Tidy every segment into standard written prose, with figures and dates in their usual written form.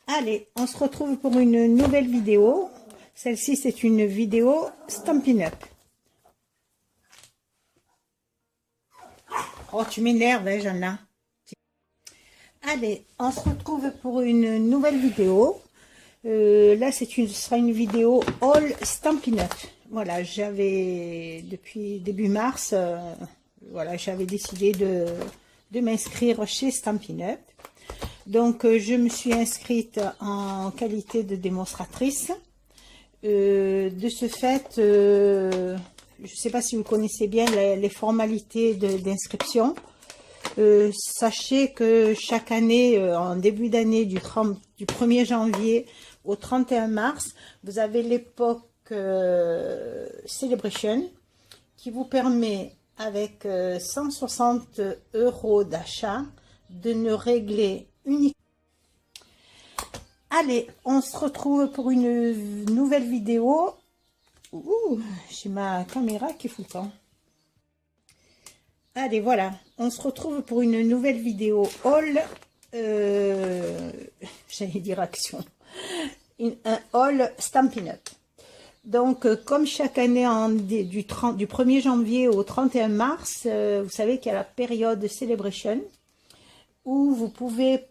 Allez, on se retrouve pour une nouvelle vidéo. Celle-ci, c'est une vidéo Stampin' Up. Oh, tu m'énerves, hein, Jeanne. Allez, on se retrouve pour une nouvelle vidéo. Là, ce sera une vidéo All Stampin' Up. Voilà, j'avais, depuis début mars, voilà, j'avais décidé de m'inscrire chez Stampin' Up. Donc, je me suis inscrite en qualité de démonstratrice. De ce fait, je ne sais pas si vous connaissez bien les formalités d'inscription. Sachez que chaque année, en début d'année, du 1er janvier au 31 mars, vous avez l'époque Celebration qui vous permet, avec 160 € d'achat, de ne régler uniquement. Allez, on se retrouve pour une nouvelle vidéo. Ouh, j'ai ma caméra qui fout le camp. Allez, voilà, on se retrouve pour une nouvelle vidéo haul, j'allais dire action, un haul Stampin' Up. Donc, comme chaque année, du 1er janvier au 31 mars, vous savez qu'il y a la période Celebration, où vous pouvez,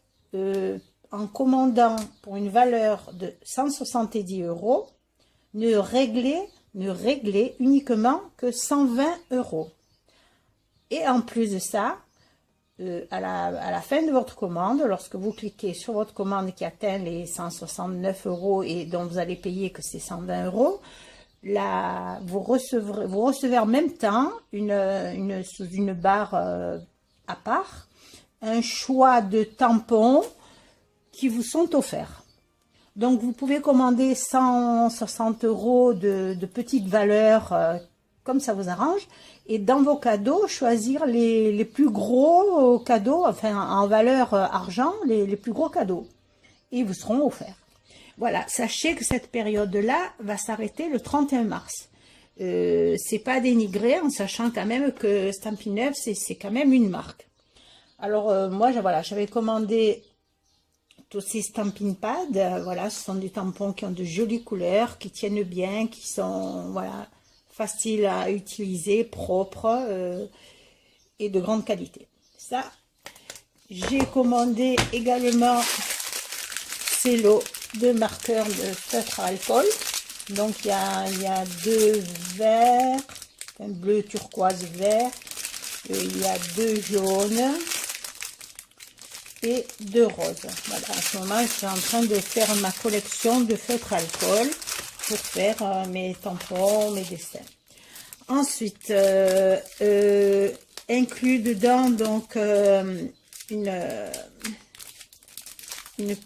en commandant pour une valeur de 170 €, ne régler uniquement que 120 €. Et en plus de ça, à la fin de votre commande, lorsque vous cliquez sur votre commande qui atteint les 169 € et dont vous allez payer que c'est 120 €, là, vous recevez en même temps, sous une barre à part, un choix de tampons qui vous sont offerts. Donc, vous pouvez commander 160 € de petites valeurs comme ça vous arrange. Et dans vos cadeaux, choisir les plus gros cadeaux, enfin en valeur argent, les plus gros cadeaux. Et ils vous seront offerts. Voilà, sachez que cette période-là va s'arrêter le 31 mars. C'est pas dénigré, en sachant quand même que Stampin' Up, c'est quand même une marque. Alors moi, voilà, j'avais commandé tous ces Stampin' Pads. Voilà, ce sont des tampons qui ont de jolies couleurs, qui tiennent bien, qui sont, voilà, facile à utiliser, propre et de grande qualité. Ça, j'ai commandé également ces lots de marqueurs de feutre à alcool. Donc il y a deux verts, un bleu turquoise vert, il y a deux jaunes et deux roses. Voilà, en ce moment, je suis en train de faire ma collection de feutres à alcool pour faire mes tampons, mes dessins. Ensuite, inclus dedans donc une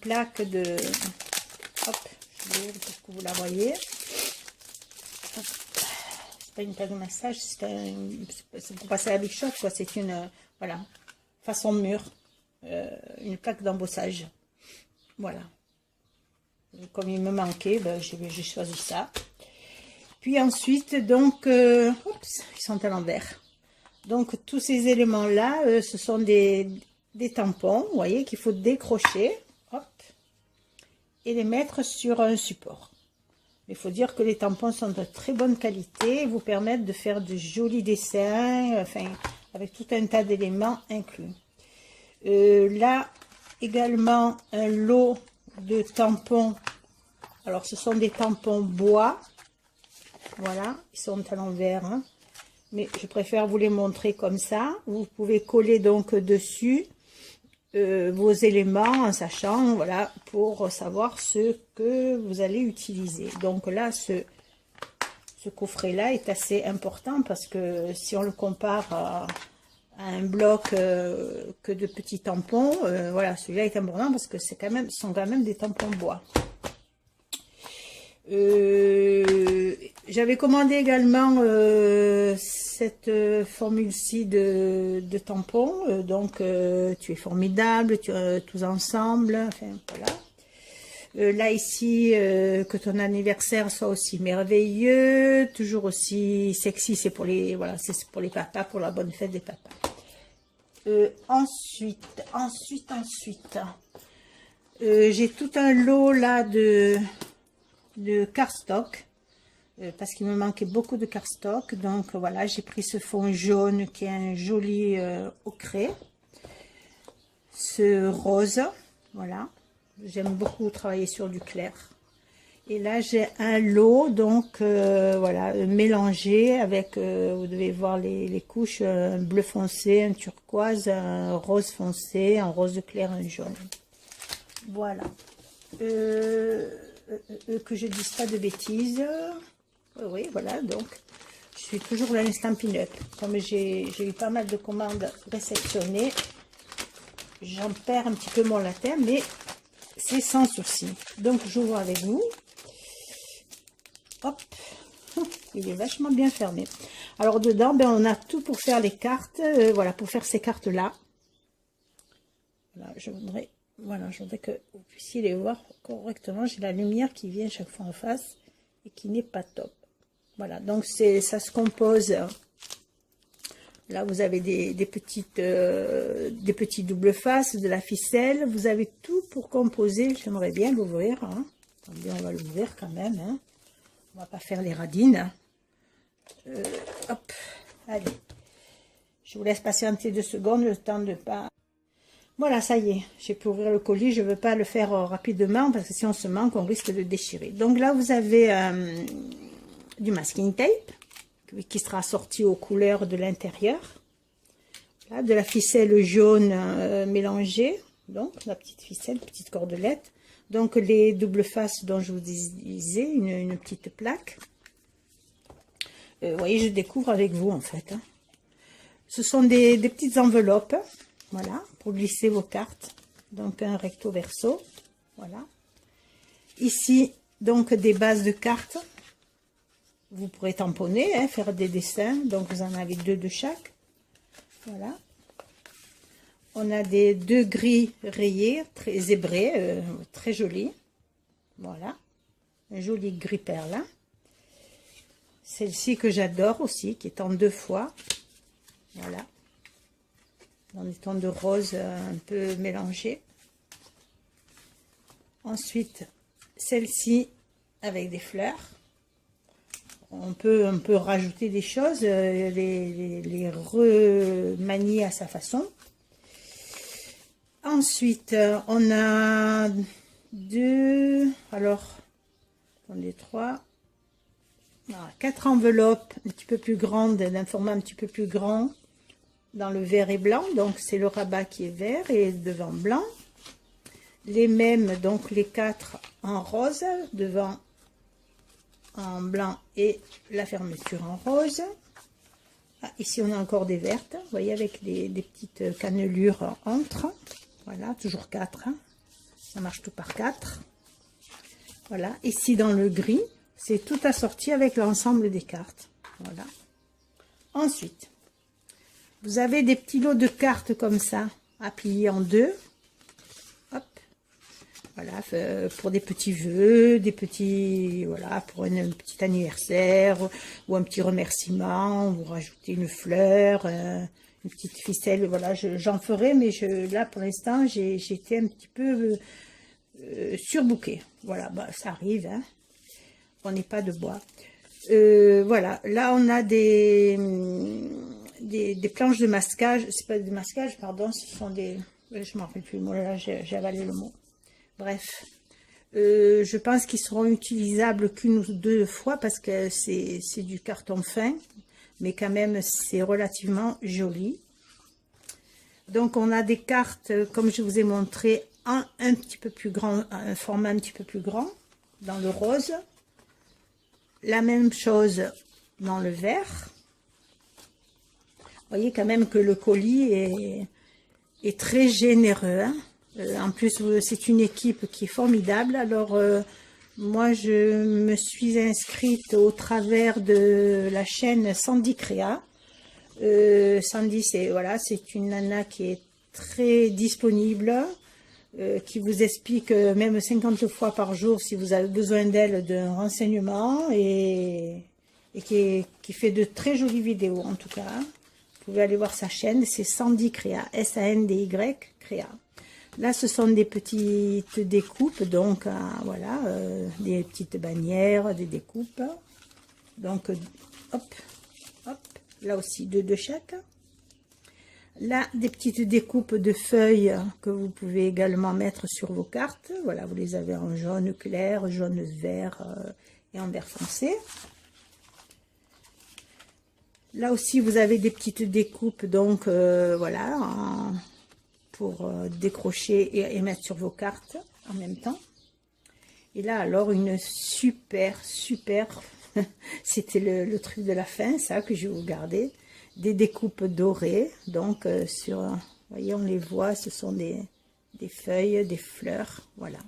plaque de, hop, pour que vous la voyez. C'est pas une plaque de massage, c'est pour passer à la Big Shot, quoi. C'est une, voilà, façon de mur, une plaque d'embossage. Voilà. Comme il me manquait, ben, j'ai choisi ça. Puis ensuite, donc, oups, ils sont à l'envers. Donc, tous ces éléments-là, ce sont des tampons, vous voyez, qu'il faut décrocher, hop, et les mettre sur un support. Il faut dire que les tampons sont de très bonne qualité et vous permettent de faire de jolis dessins, enfin, avec tout un tas d'éléments inclus. Là, également, un lot de tampons. Alors, ce sont des tampons bois. Voilà, ils sont à l'envers, hein. Mais je préfère vous les montrer comme ça. Vous pouvez coller donc dessus vos éléments en sachant, voilà, pour savoir ce que vous allez utiliser. Donc là, ce coffret-là est assez important parce que si on le compare à un bloc que de petits tampons, voilà, celui-là est important parce que ce sont quand même des tampons bois. J'avais commandé également cette formule-ci de tampons, donc tu es formidable, tous ensemble, enfin voilà. Là ici, que ton anniversaire soit aussi merveilleux, toujours aussi sexy, c'est pour les, voilà, c'est pour les papas, pour la bonne fête des papas. Ensuite, J'ai tout un lot là de cardstock. Parce qu'il me manquait beaucoup de cardstock. Donc voilà, j'ai pris ce fond jaune qui est un joli ocre. Ce rose, voilà. J'aime beaucoup travailler sur du clair. Et là, j'ai un lot, donc voilà, mélangé avec, vous devez voir les couches, un bleu foncé, un turquoise, un rose foncé, un rose clair, un jaune. Voilà. Que je dise pas de bêtises. Oui, voilà, donc je suis toujours dans les Stampin' Up. Comme j'ai eu pas mal de commandes réceptionnées, j'en perds un petit peu mon latin, mais c'est sans souci. Donc j'ouvre avec vous. Hop, il est vachement bien fermé. Alors dedans, ben, on a tout pour faire les cartes. Voilà, pour faire ces cartes là. Voilà, je voudrais que vous puissiez les voir correctement. J'ai la lumière qui vient chaque fois en face et qui n'est pas top. Voilà, donc ça se compose. Là, vous avez des petits doubles faces, de la ficelle. Vous avez tout pour composer. J'aimerais bien l'ouvrir. Hein. Attendez, on va l'ouvrir quand même. Hein. On va pas faire les radines. Hop, allez. Je vous laisse patienter 2 secondes, le temps de pas... Voilà, ça y est, j'ai pu ouvrir le colis. Je ne veux pas le faire rapidement parce que si on se manque, on risque de déchirer. Donc là, vous avez du masking tape qui sera sorti aux couleurs de l'intérieur. Là, de la ficelle jaune mélangée. Donc, la petite ficelle, petite cordelette. Donc, les doubles faces dont je vous disais, une petite plaque. Vous voyez, je découvre avec vous en fait. Hein. Ce sont des petites enveloppes. Voilà, pour glisser vos cartes. Donc un recto verso. Voilà. Ici, donc des bases de cartes. Vous pourrez tamponner, hein, faire des dessins. Donc vous en avez 2 de chaque. Voilà. On a des 2 gris rayés, très zébrés, très jolis. Voilà. Un joli gris perle. Celle-ci que j'adore aussi, qui est en 2 fois. Voilà. Dans des tons de rose un peu mélangés. Ensuite, celle-ci avec des fleurs. On peut rajouter des choses, les remanier à sa façon. Ensuite, on a 2, alors, attendez, 3, 4 enveloppes un petit peu plus grandes, d'un format un petit peu plus grand. Dans le vert et blanc, donc c'est le rabat qui est vert et devant blanc. Les mêmes, donc les 4 en rose, devant en blanc et la fermeture en rose. Ah, ici on a encore des vertes, vous voyez, avec des petites cannelures entre. Voilà, toujours 4, hein. Ça marche tout par 4. Voilà, ici dans le gris, c'est tout assorti avec l'ensemble des cartes. Voilà. Ensuite, vous avez des petits lots de cartes comme ça, à plier en 2. Hop. Voilà, pour des petits vœux, des petits, voilà, pour un petit anniversaire ou un petit remerciement. Vous rajoutez une fleur, une petite ficelle. Voilà, j'en ferai, mais là pour l'instant, j'ai été un petit peu surbookée. Voilà, bah, ça arrive, hein. On n'est pas de bois. Voilà, là on a des planches de masquage, c'est pas de masquage, pardon, ce sont des... Je m'en rappelle plus le mot, là j'ai avalé le mot. Bref, je pense qu'ils seront utilisables qu'une ou 2 fois parce que c'est du carton fin, mais quand même c'est relativement joli. Donc on a des cartes, comme je vous ai montré, un petit peu plus grand, un format un petit peu plus grand, dans le rose. La même chose dans le vert. Vous voyez quand même que le colis est très généreux. Hein. En plus, c'est une équipe qui est formidable. Alors, moi, je me suis inscrite au travers de la chaîne Sandy Créa. Sandy, c'est une nana qui est très disponible, qui vous explique même 50 fois par jour si vous avez besoin d'elle d'un renseignement et qui fait de très jolies vidéos en tout cas. Vous pouvez aller voir sa chaîne, c'est Sandy Créa, S-A-N-D-Y Créa. Là, ce sont des petites découpes, donc voilà, des petites bannières, des découpes. Donc, hop, hop, là aussi deux de chaque. Là, des petites découpes de feuilles que vous pouvez également mettre sur vos cartes. Voilà, vous les avez en jaune clair, jaune vert et en vert foncé. Là aussi, vous avez des petites découpes, donc voilà, pour décrocher et mettre sur vos cartes en même temps. Et là, alors, une super, c'était le truc de la fin, ça, que je vais vous garder. Des découpes dorées, donc sur, vous voyez, on les voit, ce sont des feuilles, des fleurs, voilà.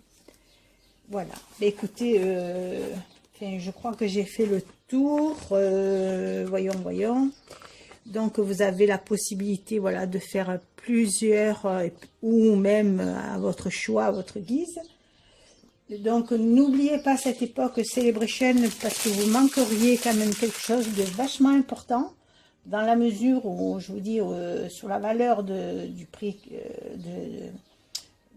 Voilà, mais écoutez, je crois que j'ai fait le tour, voyons. Donc, vous avez la possibilité, voilà, de faire plusieurs, ou même à votre choix, à votre guise. Donc, n'oubliez pas cette époque Celebration, parce que vous manqueriez quand même quelque chose de vachement important, dans la mesure où, je vous dis, sur la valeur du prix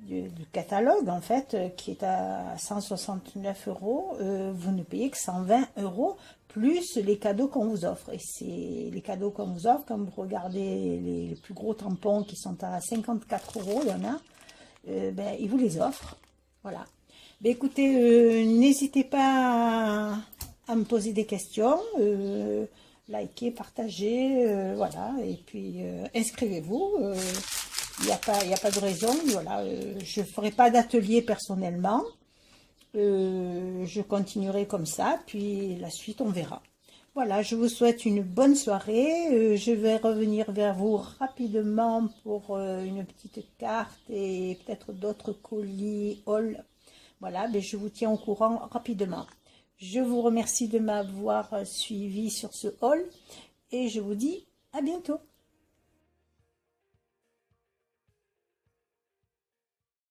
du catalogue, en fait, qui est à 169 €, vous ne payez que 120 € plus les cadeaux qu'on vous offre. Et c'est les cadeaux qu'on vous offre, quand vous regardez les plus gros tampons qui sont à 54 €, il y en a, ben, ils vous les offrent. Voilà. Ben, écoutez, n'hésitez pas à me poser des questions, likez, partagez, voilà, et puis inscrivez-vous. Il n'y a pas de raison, voilà, je ne ferai pas d'atelier personnellement, je continuerai comme ça, puis la suite on verra. Voilà, je vous souhaite une bonne soirée, je vais revenir vers vous rapidement pour une petite carte et peut-être d'autres colis, haul. Voilà, mais je vous tiens au courant rapidement. Je vous remercie de m'avoir suivi sur ce haul et je vous dis à bientôt.